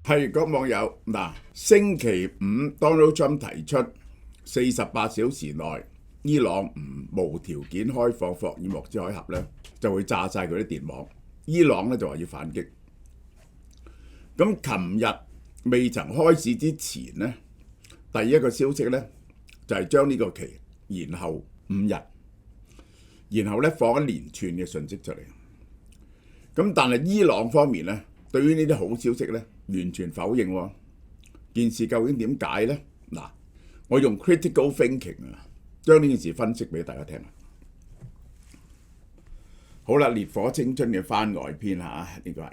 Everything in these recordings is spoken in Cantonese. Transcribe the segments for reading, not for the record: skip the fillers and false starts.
係各網友嗱，星期五 Donald Trump 提出48小時內伊朗唔無條件開放霍爾木茲海峽咧，就會炸晒佢啲電網。伊朗咧就話要反擊。咁琴日未曾開始之前咧，第一個消息咧就係將呢個期延後5日，然後咧放一連串嘅訊息出嚟。咁但係伊朗方面咧，對於呢啲好消息咧，完全否認喎。件事究竟點解呢？嗱，我用 critical thinking 啊，將呢件事分析俾大家聽。好啦，烈火青春嘅番外篇嚇，呢個係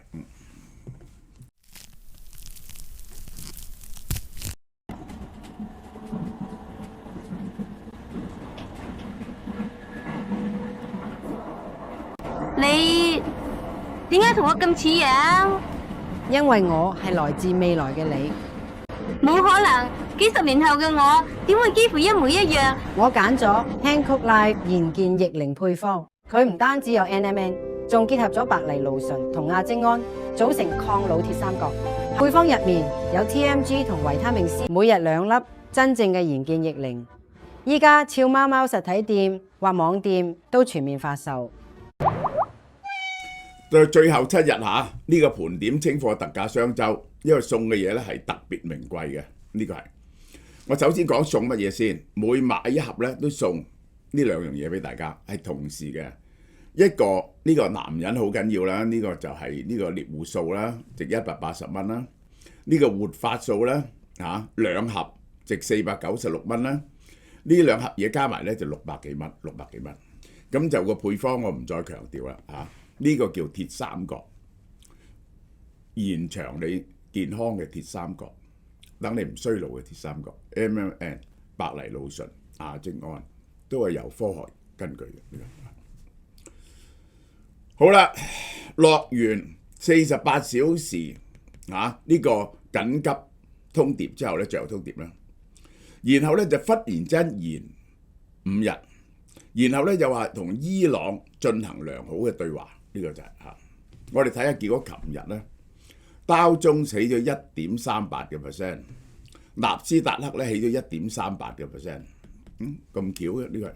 你點解同我咁似樣？因為我係來自未來嘅你，冇可能，幾十年後嘅我點會幾乎一模一樣？我揀咗 Hankook Life 賢健逆齡配方，佢唔單止有 NMN， 仲結合咗白藜蘆醇同亞精胺，組成抗老鐵三角。配方入面有 TMG 同維他命 C， 每日2粒，真正嘅賢健逆齡。依家俏貓貓實體店或網店都全面發售。到最後7日嚇，呢個盤點清貨特價雙週，因為送嘅嘢咧係特別名貴嘅。呢個係我首先講送乜嘢先。每買一盒咧都送呢2樣嘢俾大家，係同時嘅。一個呢個男人好緊要啦，呢個就係呢個獵戶素啦，值180蚊啦。呢個活髮素咧嚇2盒值496蚊啦。呢2盒嘢加埋咧就600幾蚊。咁就個配方我唔再強調啦嚇。呢個叫鐵三角，延長你健康嘅鐵三角，等你唔衰老嘅鐵三角。NMN、白藜蘆醇、亞精胺都係有科學根據嘅。好啦，落完48小時呢個緊急通牒之後咧，最後通牒啦，然後咧就忽然間延5日，然後咧又話同伊朗進行良好嘅對話。呢個就係我哋睇下結果。琴日咧，道瓊起咗1.38%，納斯達克咧起咗1.38%。咁巧嘅呢個係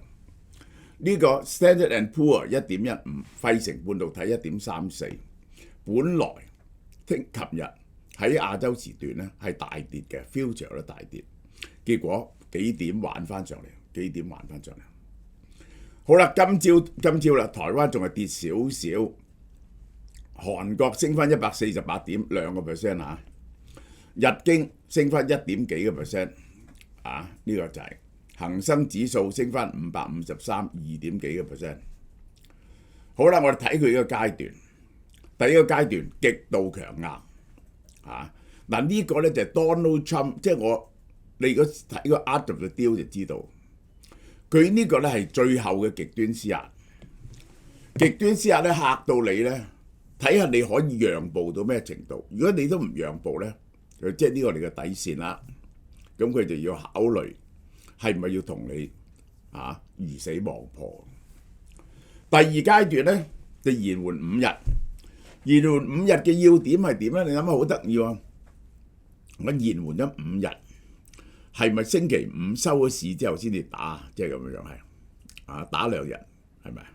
呢個 Standard and Poor 1.15，費城半導體1.34。本來琴日喺亞洲時段咧係大跌嘅 ，future 咧大跌，結果幾點玩翻上嚟？好啦，今朝啦，台灣仲係跌少少，韓國升翻148.2%嚇，日經升翻1點幾個 percent 呢個就係恒生指數升翻553，2點幾個 percent。好啦，我哋睇佢呢個階段，第一個階段極度強硬嗱，呢個咧就係 Donald Trump， 即係你如果睇個 Art of the Deal 就知道。佢呢個咧係最後嘅極端施壓，極端施壓咧嚇到你咧，睇下你可以讓步到咩程度。如果你都唔讓步咧，就即係呢個你嘅底線啦。咁佢就要考慮係咪要同你魚死網破。第二階段咧就延緩5日，延緩5日嘅要點係點咧？你諗下好得意喎，我延緩咗5日。係咪星期五收咗市之後先至打？即係咁樣係打2日係咪？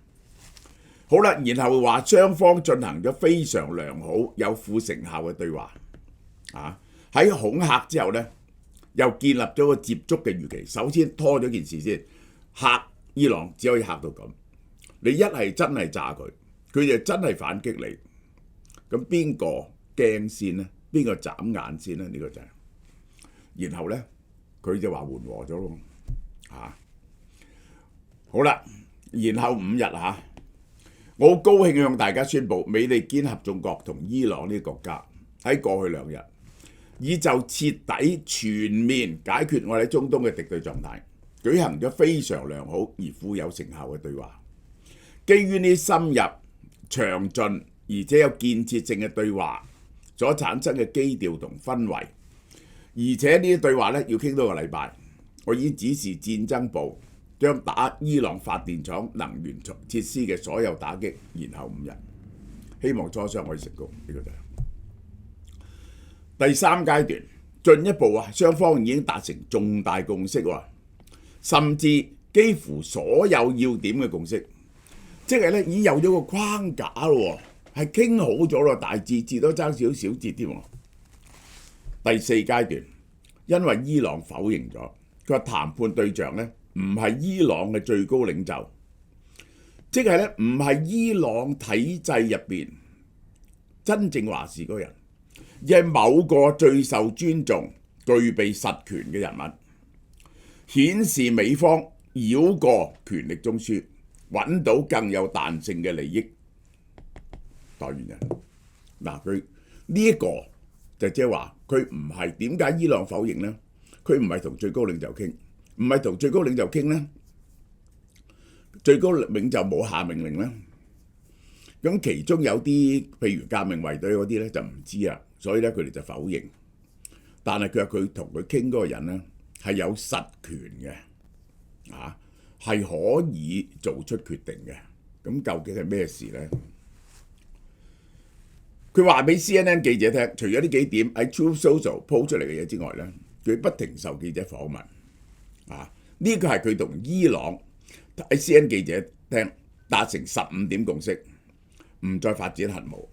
好啦，然後話雙方進行咗非常良好、有負成效嘅對話喺恐嚇之後咧，又建立咗個接觸嘅預期。首先拖咗件事先，嚇伊朗只可以嚇到咁。你一係真係炸佢，佢就真係反擊你。咁邊個驚先咧？邊個眨眼先咧？呢個就係。然後咧。佢就話緩和咗咯好啦，然後5日我好高興向大家宣布，美利堅合眾國同伊朗呢個國家喺過去2日，已就徹底全面解決我哋喺中東嘅敵對狀態，舉行咗非常良好而富有成效嘅對話。基於呢深入、詳盡而且有建設性嘅對話所產生嘅基調同氛圍。而且呢啲對話咧要傾多個禮拜，我已經指示戰爭部將打伊朗發電廠能源設施嘅所有打擊延後5日，希望磋商可以成功。呢個就係第三階段進一步雙方已經達成重大共識喎，甚至幾乎所有要點嘅共識，即係咧已經有咗個框架咯，係傾好咗咯，大致至多爭少少節添。第四階段，因為伊朗否認咗，佢話談判對象咧唔係伊朗嘅最高領袖，即係咧唔係伊朗體制入邊真正話事嗰人，而係某個最受尊重、具備實權嘅人物，顯示美方繞過權力中樞，揾到更有彈性嘅利益代言人。嗱，佢呢一個就即係話，佢唔係點解伊朗否認呢？佢唔係同最高領袖傾，唔係同最高領袖傾呢？最高領袖冇下命令呢？咁其中有啲譬如革命衛隊嗰啲咧就唔知啊，所以咧佢哋就否認。但係佢話佢同佢傾嗰個人咧係有實權嘅，係可以做出決定嘅。咁究竟係咩事咧？佢話俾 CNN 記者聽，除咗呢幾點喺 Truth Social 鋪出嚟嘅嘢之外咧，佢不停受記者訪問。呢個係佢同伊朗喺 CNN 記者聽達成15點共識，唔再發展核武。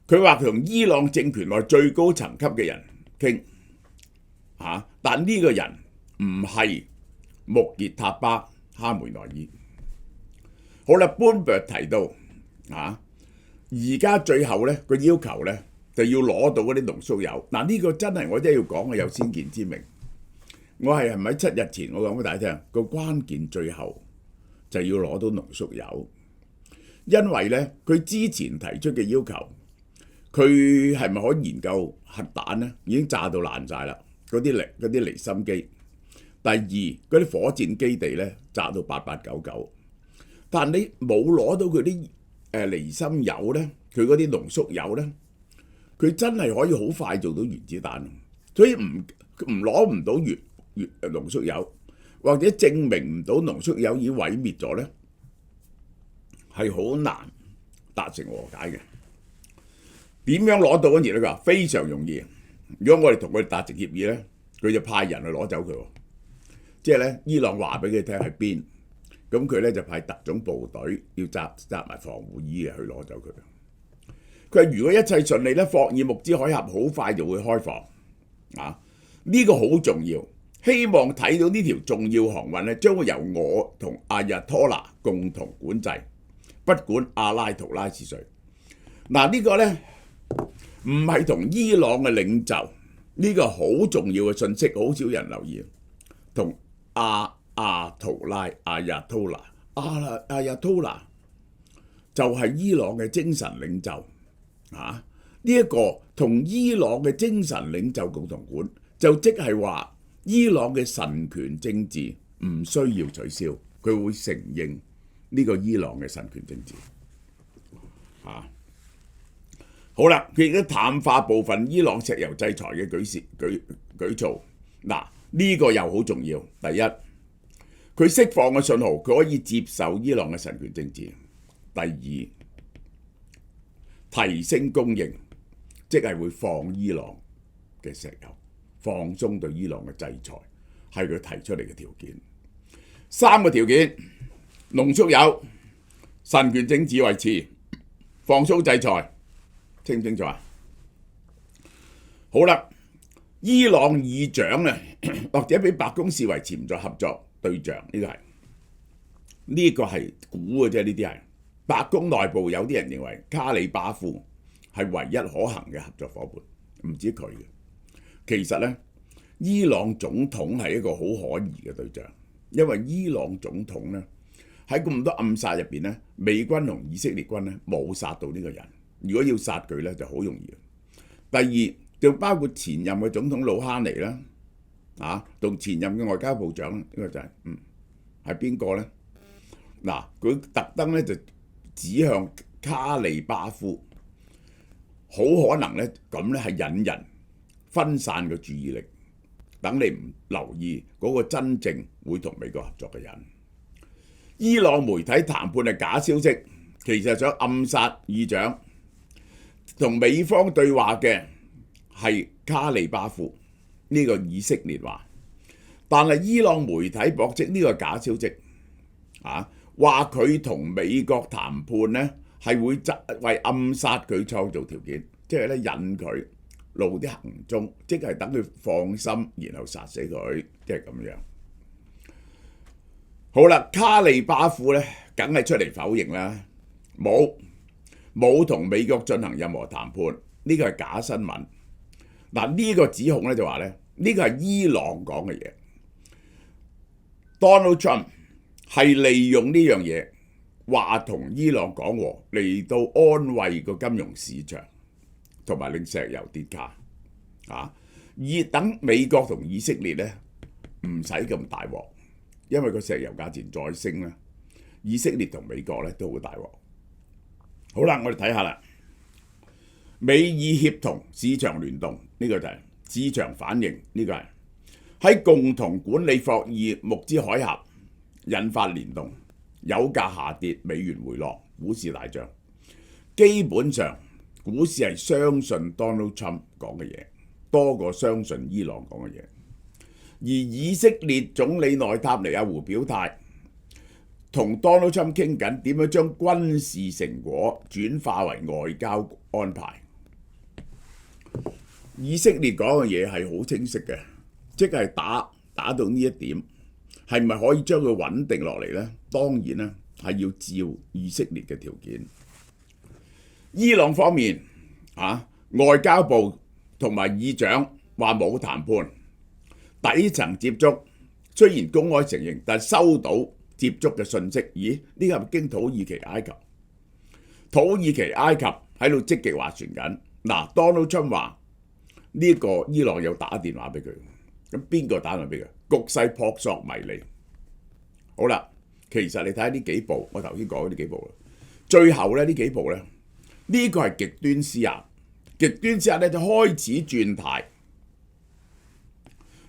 佢話佢同伊朗政權內最高層級嘅人傾，但呢個人唔係穆傑塔巴哈梅內伊。好啦 ，Bloomberg 提到而家最後咧個要求咧就要攞到嗰啲濃縮鈾。嗱，呢個真係我真係要講嘅有先見之明。我係咪7日前我講俾大家聽個關鍵最後就要攞到濃縮鈾，因為咧佢之前提出嘅要求，佢係咪可以研究核彈咧？已經炸到爛晒啦，嗰啲離心機。第二嗰啲火箭基地咧炸到8899，但你冇攞到佢啲離心鈾咧，佢嗰啲濃縮鈾咧，佢真係可以好快做到原子彈。所以攞唔到濃縮鈾，或者證明唔到濃縮鈾已經毀滅咗咧，係好難達成和解嘅。點樣攞到嗰時咧？佢話非常容易。如果我哋同佢達成協議咧，佢就派人去攞走佢。即係咧，伊朗話俾佢聽喺邊，咁佢咧就派特種部隊要紮埋防護衣嘅去攞走佢。佢話如果一切順利咧，霍爾木茲海峽好快就會開放。呢個好重要。希望睇到呢條重要航運咧，將會由我同阿亞托拉共同管制，不管阿拉圖拉是誰。呢個咧唔係同伊朗嘅領袖，呢個好重要嘅信息，好少人留意。同阿亞圖拉就係伊朗嘅精神領袖。呢一個同伊朗嘅精神領袖共同管，就即係話伊朗嘅神權政治唔需要取消，佢會承認呢個伊朗嘅神權政治。好啦，佢亦都淡化部分伊朗石油制裁嘅舉措。呢個又好重要。第一，佢釋放嘅信號，佢可以接受伊朗嘅神權政治。第二，提升供應，即係會放伊朗嘅石油，放鬆對伊朗嘅制裁，係佢提出嚟嘅條件。3個條件：濃縮鈾、神權政治維持、放鬆制裁，清唔清楚啊？好啦，伊朗議長或者俾白宮視為潛在合作對象，呢個係估嘅啫。呢啲係白宮內部有啲人認為卡里巴夫係唯一可行嘅合作伙伴，唔止佢嘅。其實呢，伊朗總統係一個好可疑嘅對象，因為伊朗總統呢喺咁多暗殺入邊呢，美軍同以色列軍呢冇殺到呢個人。如果要殺佢呢，就好容易。第二就包括前任嘅總統魯哈尼啦，同前任嘅外交部長呢個就係係邊個呢？佢特登呢就指向卡里巴夫，好可能呢咁呢係引人分散嘅注意力，等你唔留意嗰個真正會同美國合作嘅人。伊朗媒體談判係假消息，其實想暗殺議長，同美方對話嘅係卡利巴夫，呢個以色列話，但係伊朗媒體駁斥呢個假消息，話佢同美國談判呢係會為暗殺佢創造條件，即係咧引佢露啲行蹤，即係等佢放心，然後殺死佢，即係咁樣。好啦，卡利巴夫咧，梗係出嚟否認啦，冇同美國進行任何談判，呢個係假新聞。嗱，呢個指控咧就話咧，呢個係伊朗講嘅嘢。Donald Trump 係利用呢樣嘢話同伊朗講和，嚟到安慰個金融市場，同埋令石油跌價，而等美國同以色列咧唔使咁大鑊，因為個石油價錢再升咧，以色列同美國咧都會大鑊。好啦，我哋睇下啦，美以協同市場聯動，呢個就係市場反應，呢個係喺共同管理霍爾木茲海峽引發聯動，油價下跌，美元回落，股市大漲。基本上股市係相信 Donald Trump 講嘅嘢多過相信伊朗講嘅嘢，而以色列總理內塔尼亞胡表態，同 Donald Trump 傾緊點樣將軍事成果轉化為外交安排。以色列講嘅嘢係好清晰嘅，即係打到呢一點，係咪可以將佢穩定落嚟呢？當然啦，係要照以色列嘅條件。伊朗方面外交部同埋議長話冇談判，底層接觸雖然公開承認，但收到接觸嘅訊息，咦？呢個係經土耳其、埃及，土耳其、埃及喺度積極斡旋緊。嗱，Donald Trump 話呢個伊朗有打電話俾佢，咁邊個打電話俾佢？局勢撲朔迷離。好啦，其實你睇下呢幾步，我頭先講呢幾步啦，最後咧呢幾步咧，呢個係極端施壓，極端施壓咧就開始轉態，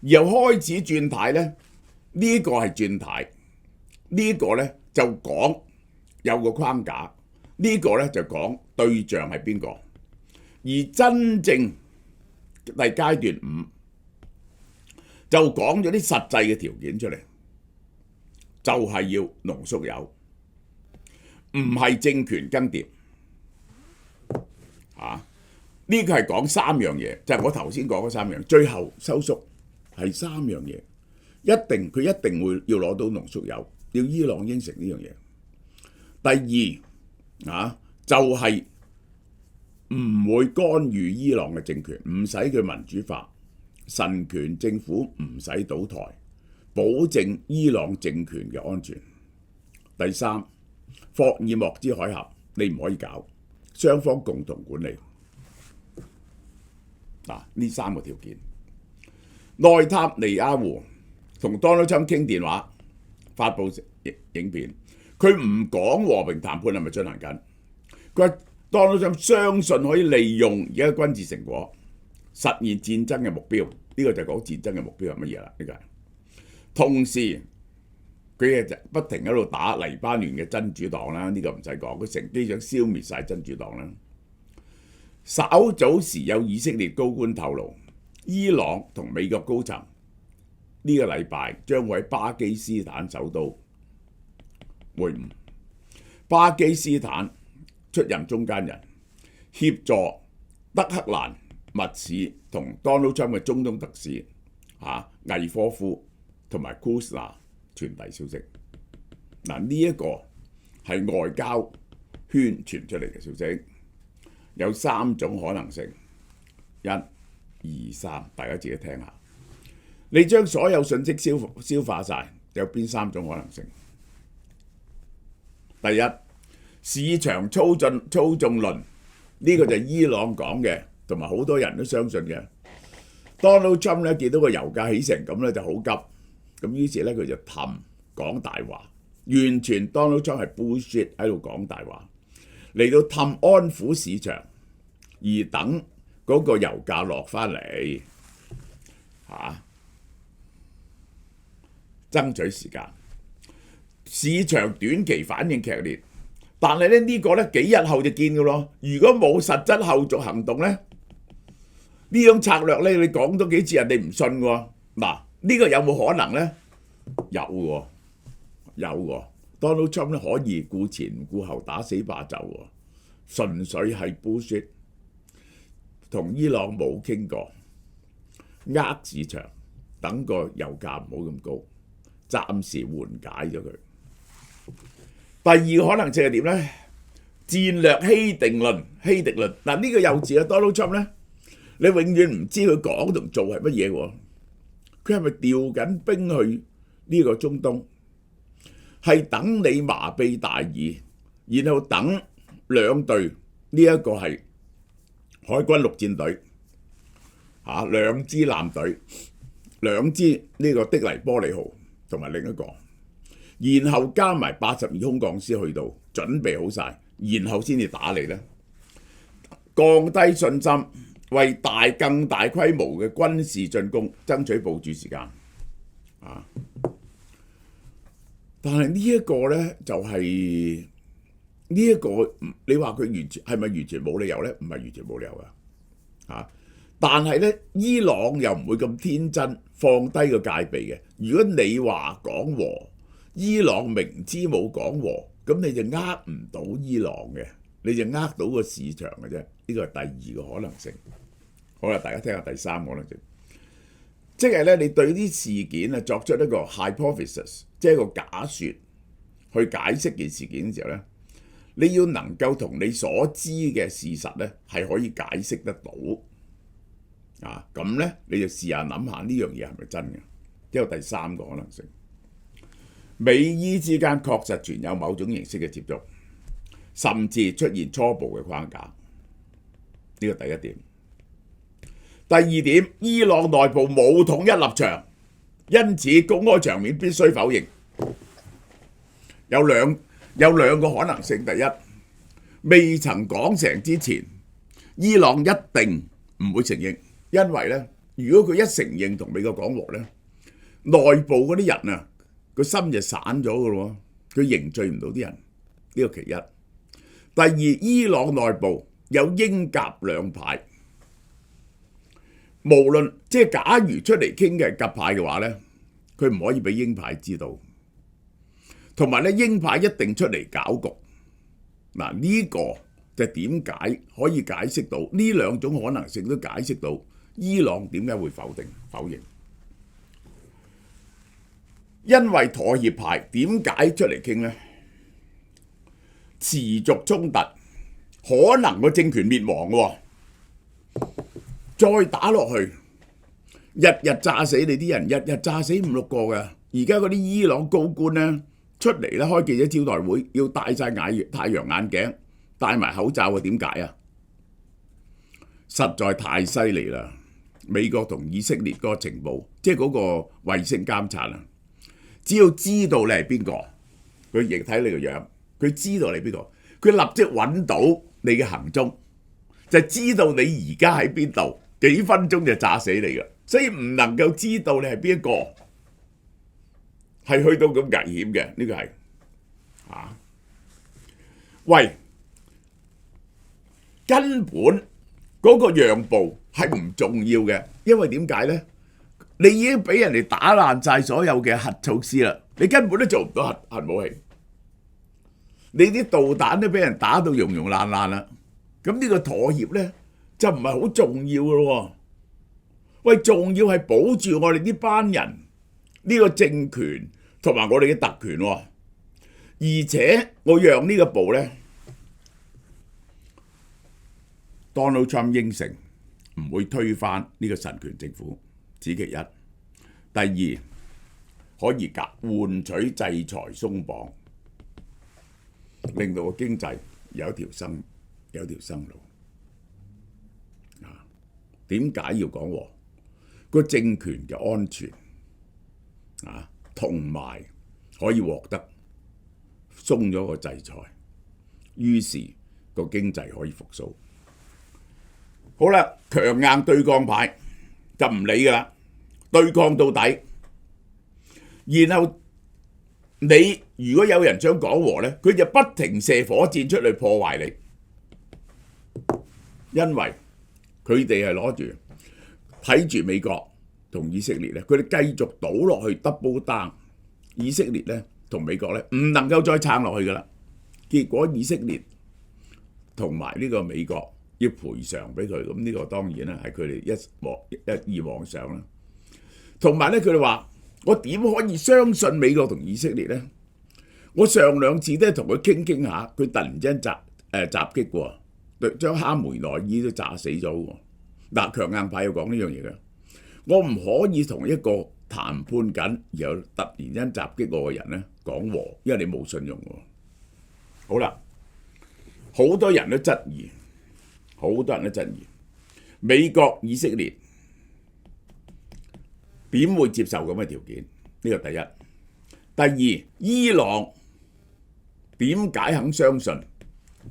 由開始轉態咧，呢個係轉態，呢個咧就講有個框架，呢個咧就講對象係邊個，而真正第階段5就講咗啲實際嘅條件出嚟，就係要濃縮鈾，唔係政權更迭。呢個係講3樣嘢，就係我頭先講嗰3樣，最後收縮係3樣嘢，佢一定會要攞到濃縮鈾，要伊朗應承呢樣嘢。第二就係唔會干預伊朗嘅政權，唔使佢民主化，神權政府唔使倒台，保證伊朗政權嘅安全。第三，霍爾木茲海峽你唔可以搞，雙方共同管理。呢3個條件，內塔尼亞胡同 Donald Trump 傾電話，發布影片，佢唔講和平談判係咪進行緊，佢話 Donald Trump 相信可以利用而家嘅軍事成果實現戰爭嘅目標，呢個就係講戰爭嘅目標係乜嘢啦？呢個係同時佢就不停喺度打黎巴嫩嘅真主黨啦，呢個唔使講，佢乘機想消滅晒真主黨啦。稍早時有以色列高官透露，伊朗同美國高層呢個禮拜將會喺巴基斯坦首都會晤，巴基斯坦出任中間人，協助德克蘭密使同 Donald Trump 嘅中東特使魏科夫同埋庫斯納傳遞消息。呢一個係外交圈傳出嚟嘅消息。有3種可能性，1、2、3，大家自己聽下。你將所有信息消化晒，有邊3種可能性？第一，市場操縱論，呢個就係伊朗講嘅，同埋好多人都相信嘅。Donald Trump 咧見到個油價起成咁咧就好急，咁於是咧佢就講大話，完全 Donald Trump 係 bullshit 喺度講大話。嚟到氹安撫市場，而等嗰個油價落翻嚟，爭取時間。市場短期反應劇烈，但係咧呢個咧幾日後就見㗎咯。如果冇實質後續行動咧，呢種策略咧你講多幾次人哋唔信喎。嗱，呢個有冇可能咧？有喎，有喎。Donald Trump 咧可以顧前唔顧後打死霸就喎，純粹係 bullshit， 同伊朗冇傾過，呃市場，等個油價唔好咁高，暫時緩解咗佢。第二個可能性係點咧？戰略希定論、希定論嗱，呢個幼稚嘅 Donald Trump 咧，你永遠唔知佢講同做係乜嘢喎？佢係咪調緊兵去呢個中東？係等你麻痹大意，然後等兩隊呢一個係海軍陸戰隊兩支艦隊，兩支呢個的黎波里號同埋另一個。然後加埋82空降師去到，準備好晒，然後先至打你咧，降低信心，為更大規模嘅軍事進攻爭取部署時間。但係呢一個咧就係呢一個，你話佢完全係咪完全冇理由咧？唔係完全冇理由㗎。但係咧，伊朗又唔會咁天真放低個戒備嘅。如果你話講和，伊朗明知冇講和，咁你就呃唔到伊朗嘅，你就呃到個市場嘅啫。呢個係第二個可能性。好啦，大家聽下第三個可能性，即係咧你對啲事件啊作出一個 hypothesis， 即係一個假説去解釋件事件嘅時候咧，你要能夠同你所知嘅事實咧係可以解釋得到。咁咧你就試下諗下呢樣嘢係咪真嘅？呢個第三個可能性。美伊之間確實存有某種形式嘅接觸，甚至出現初步嘅框架。呢個第一點。第二點，伊朗內部冇統一立場，因此公開場面必須否認。有兩個可能性。第一，未曾講成之前，伊朗一定唔會承認，因為咧，如果佢一承認同美國講和咧，內部嗰啲人啊，個心就散咗㗎咯，佢凝聚唔到啲人。呢個其一。第二，伊朗內部有英甲兩派，無論即係假如出嚟傾嘅係鴿派嘅話咧，佢唔可以俾鷹派知道，同埋咧鷹派一定出嚟搞局。嗱，呢個就點解可以解釋到呢兩種可能性都解釋到伊朗點解會否認。因為妥協派點解出嚟傾呢？持續衝突可能個政權滅亡喎，再打落去，日日炸死你啲人，日日炸死5-6個嘅。而家嗰啲伊朗高官呢，出嚟咧開記者招待會，要戴晒太陽眼鏡，戴埋口罩啊？點解啊？實在太犀利啦！美國同以色列嗰個情報，即係嗰個衛星監察啊！只要知道你係邊個，佢亦睇你個樣，佢知道你邊個，佢立即揾到你嘅行蹤，就知道你而家喺邊度，幾分鐘就炸死你㗎。所以唔能夠知道你係邊一個，係去到咁危險嘅。呢個係喂，根本嗰個讓步係唔重要嘅，因為點解呢？你已經俾人哋打爛晒所有嘅核措施啦，你根本都做唔到核武器，你啲導彈都俾人打到溶溶爛爛啦。咁呢個妥協呢，就唔係好重要嘅咯。喂，重要係保住我哋呢班人呢個政權同埋我哋嘅特權喎。而且我讓呢個步呢 Donald Trump 應承唔會推翻呢個神權政府。此其一。第二，可以換取制裁鬆綁，令到個經濟有條生路。點解要講和？個政權嘅安全同埋可以獲得鬆咗個制裁，於是個經濟可以復甦。好啦，強硬對抗派就唔理㗎啦，對抗到底，然後你如果有人想講和呢，佢就不停射火箭出去破壞你，因為佢哋係攞住睇住美國同以色列呢，佢哋繼續倒落去 double down， 以色列呢同美國呢唔能夠再撐落去噶啦，結果以色列同埋呢個美國要賠償俾佢，咁呢個當然咧係佢哋一意妄想啦。同埋咧，佢哋話：我點可以相信美國同以色列呢？我上兩次都係同佢傾下，佢突然之間襲擊喎，將哈梅內伊都炸死咗喎。嗱，強硬派要講呢樣嘢嘅，我唔可以同一個談判緊，然後突然間襲擊我嘅人咧講和，因為你冇信用喎。好啦，好多人都質疑美國以色列點會接受咁嘅條件？呢個第一。第二，伊朗點解肯相信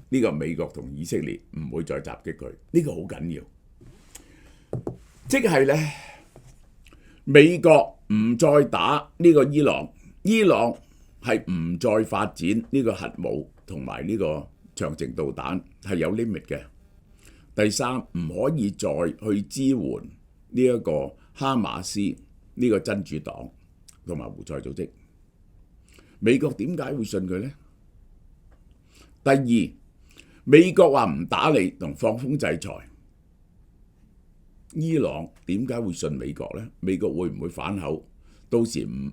呢個美國同以色列唔會再襲擊佢？呢個好緊要，即係呢，美國唔再打呢個伊朗，伊朗係唔再發展呢個核武同埋呢個長程導彈，係有 limit 嘅。第三，唔可以再去支援呢一個哈馬斯呢個真主黨同埋胡塞組織。美國點解會信佢呢？第二，美國話唔打你同放風制裁，伊朗點解會信美國呢？美國會唔會反口？到時唔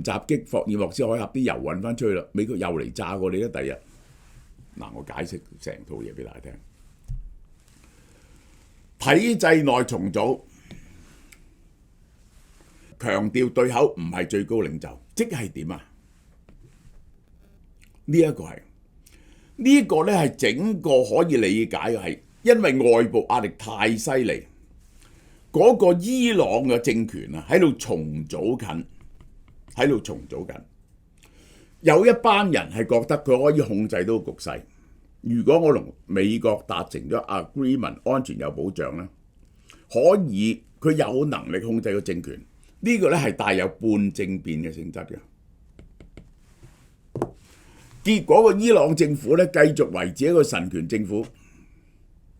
襲擊霍爾木茲海峽啲油運翻出去啦，美國又嚟炸過你啦！第日嗱，我解釋成套嘢俾大家聽。體制內重組，強調對口唔係最高領袖，即係點啊？呢一個呢係整個可以理解嘅，係因為外部壓力太犀利，嗰個伊朗嘅政權啊喺度重組緊，有一班人係覺得佢可以控制到局勢。如果我同美國達成咗 agreement， 安全有保障啦，佢有能力控制個政權。呢個咧係帶有半政變嘅性質嘅。結果個伊朗政府咧繼續維持一個神權政府，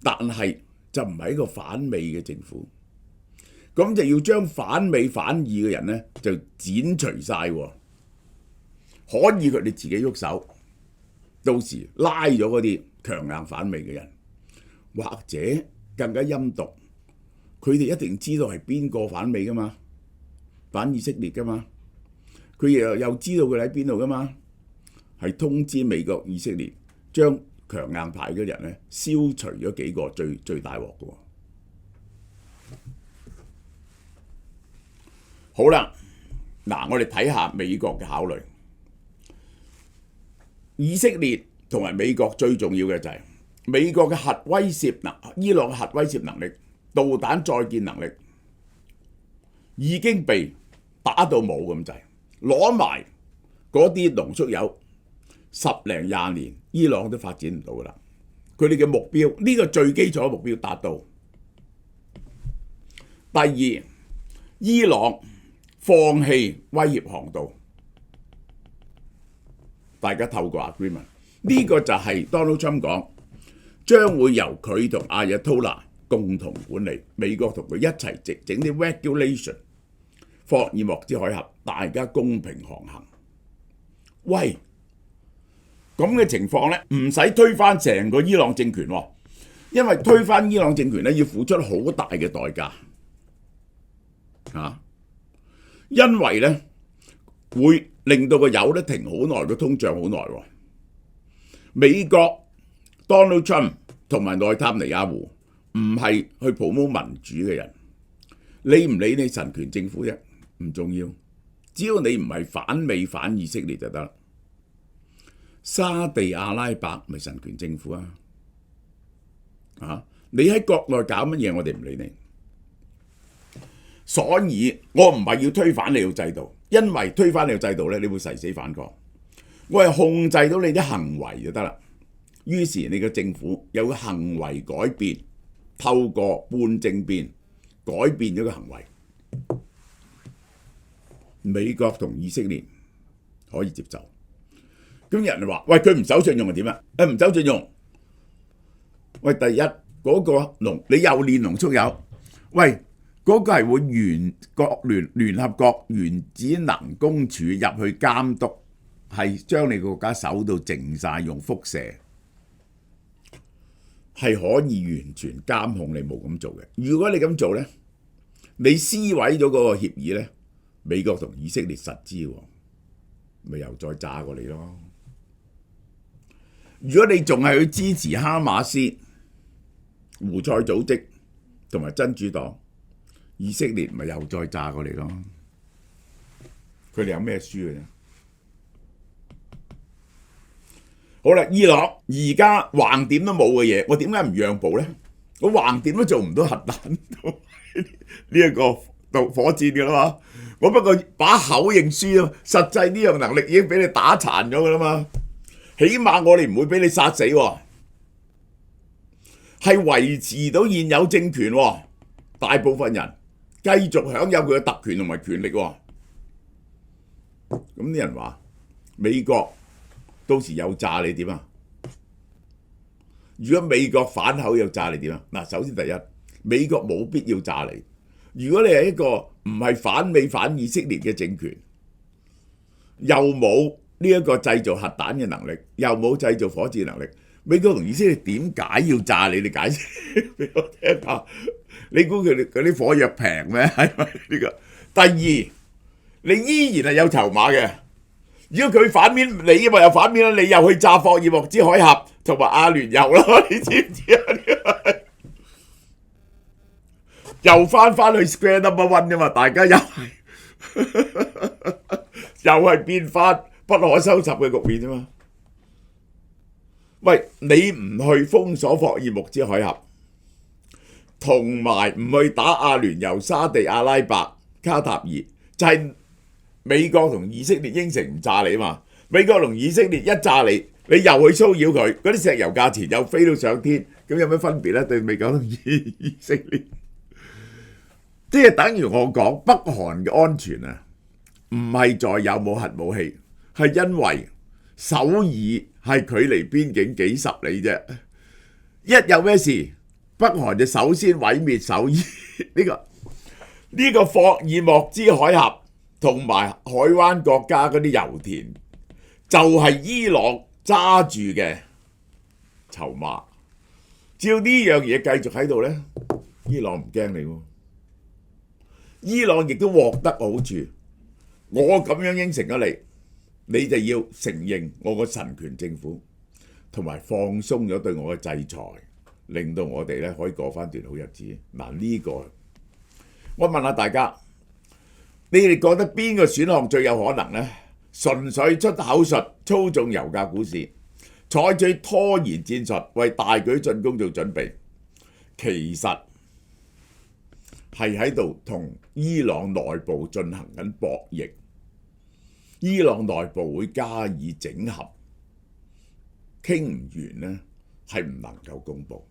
但係就唔係一個反美嘅政府。咁就要將反美反意嘅人咧就剪除晒，可以佢哋自己喐手，到時拉咗嗰啲強硬反美嘅人，或者更加陰毒，佢哋一定知道係邊個反美噶嘛，反以色列噶嘛，佢又知道佢喺邊度噶嘛，係通知美國以色列將強硬派嘅人咧消除咗幾個最大鑊嘅。好啦，嗱，我哋睇下美國嘅考慮。以色列同埋美國最重要嘅就係美國嘅核威懾伊朗嘅核威懾能力、導彈載建能力已經被打到冇咁滯，攞埋嗰啲濃縮鈾10零20年，伊朗都發展唔到噶啦。佢哋嘅目標，呢個最基礎嘅目標達到。第二，伊朗放棄威脅航道，大家透過 agreement， 呢個就係 Donald Trump 講，將會由佢同阿亞托拉共同管理，美國同佢一齊整啲 regulation， 霍爾木茲海峽大家公平航行。喂，咁嘅情況呢，唔使推翻成個伊朗政權喎，因為推翻伊朗政權呢要付出好大嘅代價啊！因為呢會令到個油咧停好耐，個通脹好耐喎。美國 Donald Trump 同埋內塔尼亞胡唔係去 promote 民主嘅人，理唔理你神權政府啫，唔重要，只要你唔係反美反以色列就得啦。沙地阿拉伯咪神權政府啊，你喺國內搞乜嘢，我哋唔理你。所以我唔係要推翻你個制度，因為推翻你個制度咧，你會誓死反抗。我係控制到你啲行為就得啦。於是你個政府有個行為改變，透過半政變改變咗個行為。美國同以色列可以接受。咁有人話：喂，佢唔守信用係點啊？唔守信用，喂，第一嗰、個農你又練農畜友，喂，嗰、個係會聯合國原子能公署入去監督，係將你個國家守到靜晒，用輻射係可以完全監控你冇咁做嘅。如果你咁做呢，你撕毀咗嗰個協議呢，美國同以色列實知喎，咪又再炸過你咯。如果你仲係去支持哈馬斯、胡塞組織同埋真主黨，以色列咪又再炸過你咯。佢哋有咩輸嘅啫？好啦，伊朗而家橫掂都冇嘅嘢，我點解唔讓步呢？我橫掂都做唔到核彈呢一個火箭嘅啦嘛，我不過把口認輸啊，實際呢樣能力已經俾你打殘咗嘅啦嘛。起碼我哋唔會俾你殺死喎，係維持到現有政權喎，大部分人繼續享有佢嘅特權同埋權力喎。咁啲人話美國到時又炸你點啊？如果美國反口又炸你點啊？嗱，首先第一，美國冇必要炸你。如果你係一個唔係反美反以色列嘅政權，又冇呢一個製造核彈嘅能力，又冇製造火箭能力，美國同以色列點解要炸你？你解釋俾我聽下。你估佢哋嗰啲火藥平咩？係咪呢個？第二，你依然係有籌碼嘅。如果佢反面，你咪又反面啦，你又去炸霍爾木茲海峽同埋阿聯酋咯，你知唔知啊？又翻去 square number one 啫嘛，大家又係又係變翻不可收拾嘅局面啫嘛。喂，你唔去封鎖霍爾木茲海峽，同埋唔去打阿聯酋、沙地阿拉伯、卡塔爾，就係美國同以色列應承唔炸你嘛。美國同以色列一炸你，你又去騷擾佢，嗰啲石油價錢又飛到上天，咁有咩分別呢？對美國同以色列，即係等於我講北韓嘅安全啊，唔係在有冇核武器，係因為首爾係距離邊境幾十里啫。一有咩事，北韓就首先毀滅首爾。呢個霍爾木茲海峽同埋海灣國家嗰啲油田，就係伊朗揸住嘅籌碼。只要呢樣嘢繼續喺度呢，伊朗唔驚你喎。伊朗亦都獲得好處。我咁樣應承咗你，你就要承認我個神權政府，同埋放鬆咗對我嘅制裁，令到我哋咧可以過翻段好日子。嗱，呢個我問下大家，你哋覺得邊個選項最有可能呢？純粹出口術操縱油價股市，採取拖延戰術為大舉進攻做準備，其實係喺度同伊朗內部進行緊博弈。伊朗內部會加以整合，傾唔完呢係唔能夠公佈，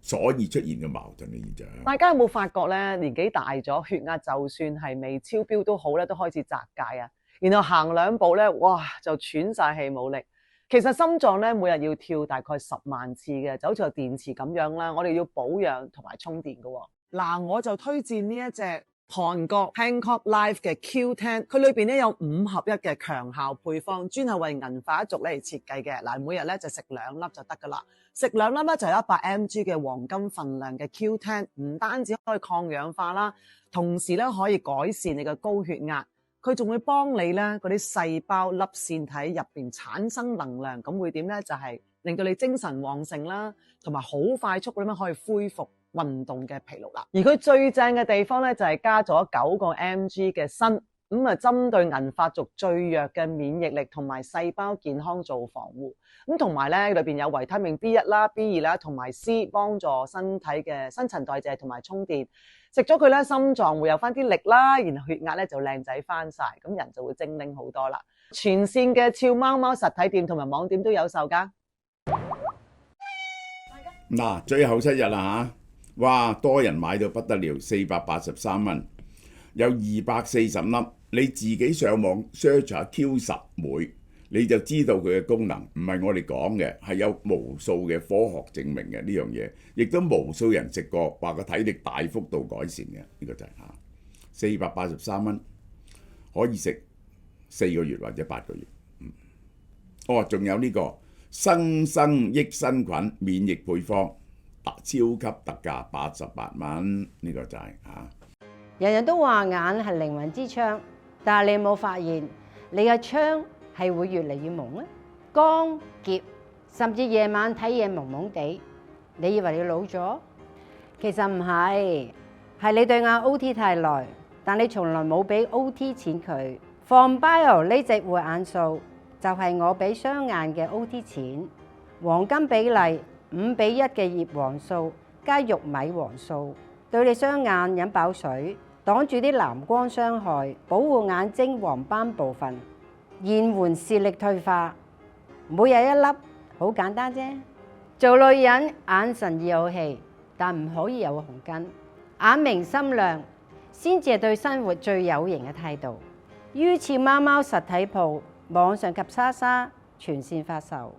所以出現嘅矛盾嘅現象。大家有冇發覺咧？年紀大咗，血壓就算係未超標都好咧，都開始窄界啊！然後行兩步咧，哇就喘晒氣冇力。其實心臟咧每日要跳大概10萬次嘅，就好似個電池咁樣啦。我哋要保養同埋充電嘅。嗱，我就推薦呢一隻韓國 Hancock Life 嘅 Q10， 佢裏邊咧有5合1嘅強效配方，專係為銀髮一族咧嚟設計嘅。嗱，每日咧就食2粒就得噶啦，食2粒咧就有100mg 嘅黃金份量嘅 Q10， 唔單止可以抗氧化啦，同時咧可以改善你嘅高血壓，佢仲會幫你咧嗰啲細胞粒線體入邊產生能量，咁會點咧？就係令到你精神旺盛啦，同埋好快速咁樣可以恢復運動嘅疲勞啦。而佢最正嘅地方咧就係加咗9個 mg 嘅鋅，咁啊針對銀髮族最弱嘅免疫力同埋細胞健康做防護。咁同埋咧裏邊有維他命 B1 啦、B2 啦同埋 C， 幫助身體嘅新陳代謝同埋充電。食咗佢咧，心臟會有翻啲力啦，然後血壓咧就靚仔翻晒，咁人就會精靈好多啦。全線嘅俏貓貓實體店同埋網店都有售噶。嗱，最後7日啦嚇，哇，多人買到不得了，483蚊。有240粒，你自己上網 search 下 Q10 酶，你就知道佢嘅功能，唔係我哋講嘅，係有無數嘅科學證明嘅呢樣嘢，亦都無數人食過，話個體力大幅度改善嘅，呢個就係483蚊，可以食4個月或者8個月。仲有呢個生益生菌免疫配方，超級特價88蚊，呢個就係人人都話眼係靈魂之窗，但係你有冇發現你嘅窗係會越嚟越朦咧？光澀，甚至夜晚睇嘢朦朦地，你以為你老咗？其實唔係，係你對眼 OT 太耐，但你從來冇俾 OT 錢佢。ForBio 呢隻護眼素就係我俾雙眼嘅 OT 錢，黃金比例5:1嘅葉黃素加玉米黃素，對你雙眼飲飽水，擋住啲藍光傷害，保護眼睛黃斑部分，延緩視力退化。每日1粒，好簡單啫。做女人眼神要有氣，但唔可以有紅筋，眼明心亮先至係對生活最有型嘅態度。於俏貓貓實體鋪網上及莎莎全線發售。